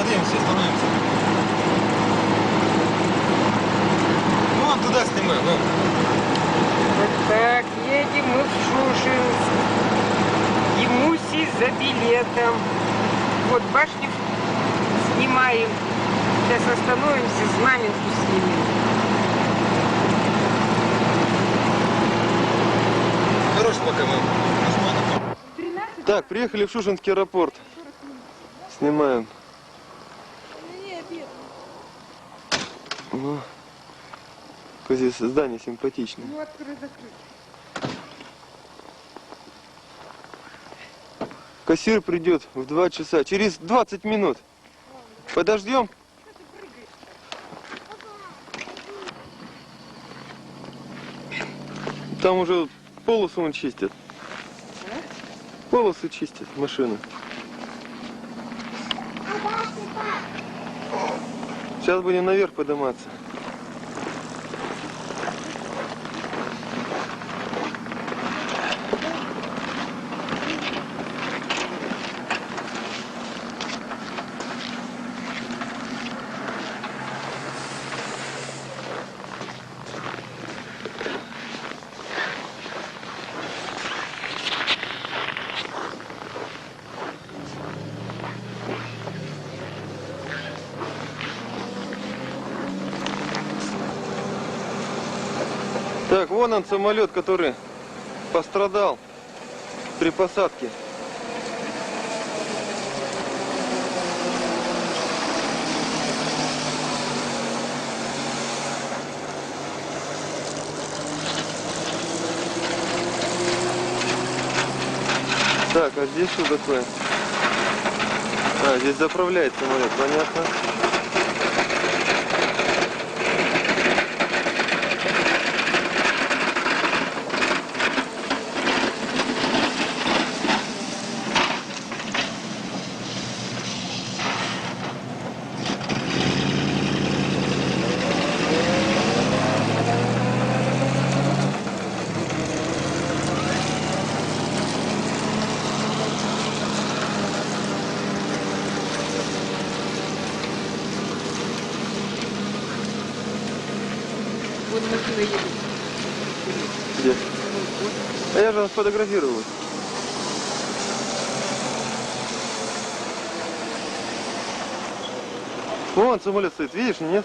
Садимся, становимся. Ну, вон туда снимай, ну. Вот так, едем мы в Шушинск. Емуси за билетом. Вот башню снимаем. Сейчас остановимся, знаменку снимем. Хорош пока мы. Так, приехали в Шушинский аэропорт. Снимаем. Ну, какое здесь здание симпатичное. Ну, открыть-закрыть. Кассир придет в 2 часа. Через 20 минут. Подождем? Там уже полосу он чистит. Полосы чистят машины. Сейчас будем наверх подниматься. Так, вон он самолет, который пострадал при посадке. Так, а здесь что такое? А, здесь заправляет самолет, понятно. Вот машина едет. Где? А я же сфотографировал. Вон самолет стоит, видишь, нет?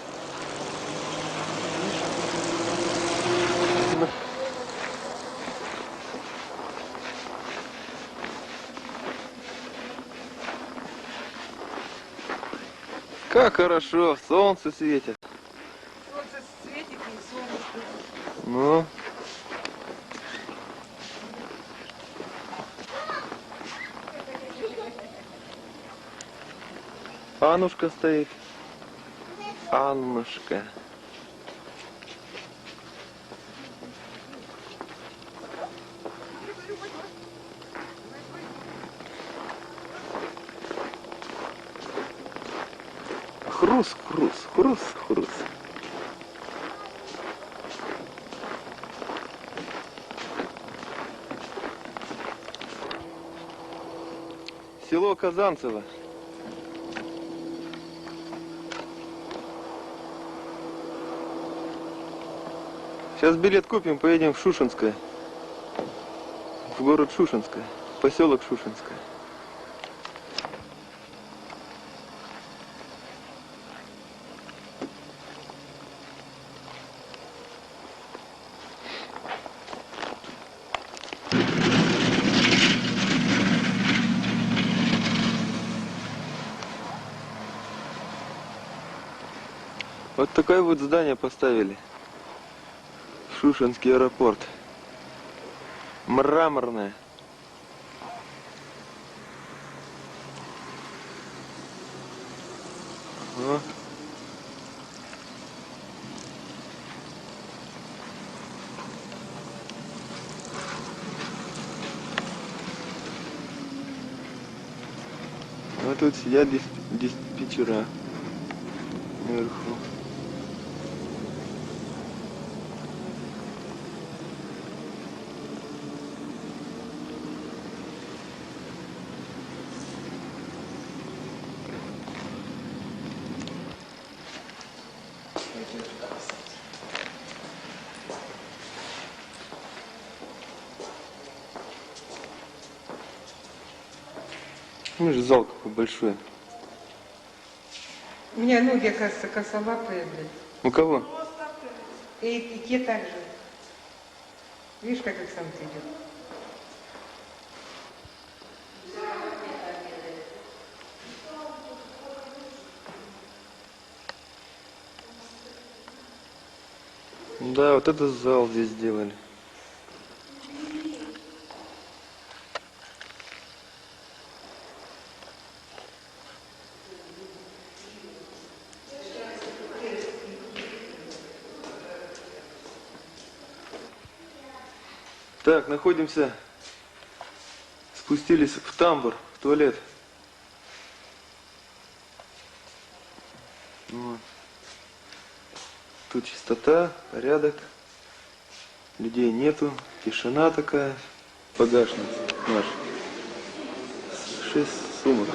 Как хорошо, солнце светит. Солнце светит и солнышко. Ну. Аннушка стоит. Аннушка. Хрус, хрус, хрус, хрус. Село Казанцево. Сейчас билет купим, поедем в Шушинское. В город Шушинское. Поселок Шушинское. Вот такое вот здание поставили. Шушинский аэропорт. Мраморное. О. А тут сидят диспетчера наверху. Ну же зал какой большой. У меня ноги, оказывается, косолапые, блядь. У кого? И те так же. Видишь, как Оксанка идет? Да, вот этот зал здесь сделали. Так, находимся, спустились в тамбур, в туалет. Вот. Тут чистота, порядок, людей нету, тишина такая. Багажник наш, 6 сумок.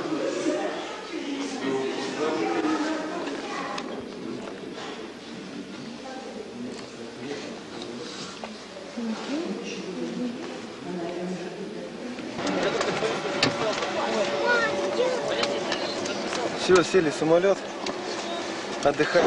Все, сели в самолет, отдыхать.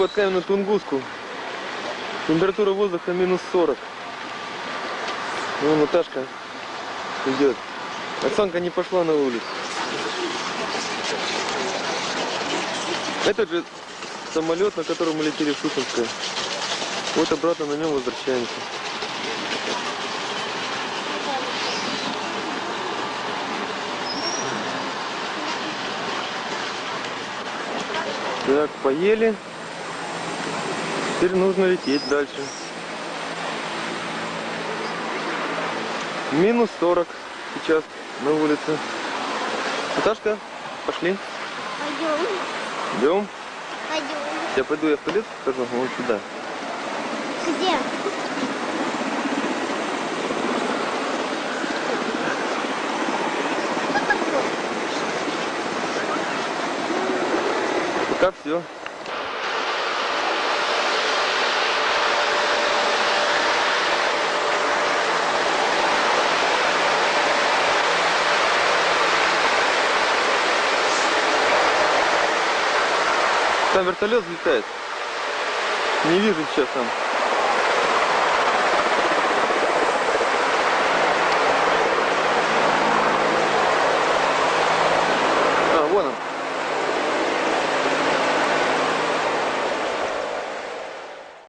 спускаем на Тунгуску. Температура воздуха минус 40. Вон Наташка идет. Оксанка не пошла на улицу. Этот же самолет, на котором мы летели в Шушенское. Вот обратно на нем возвращаемся. Так, поели. Теперь нужно лететь дальше. Минус 40 сейчас на улице. Наташка, пошли. Пойдем. Идем. Пойдем. Я пойду, я в туалет схожу, вот сюда. Где? Пока все. Там вертолет взлетает. Не вижу сейчас там.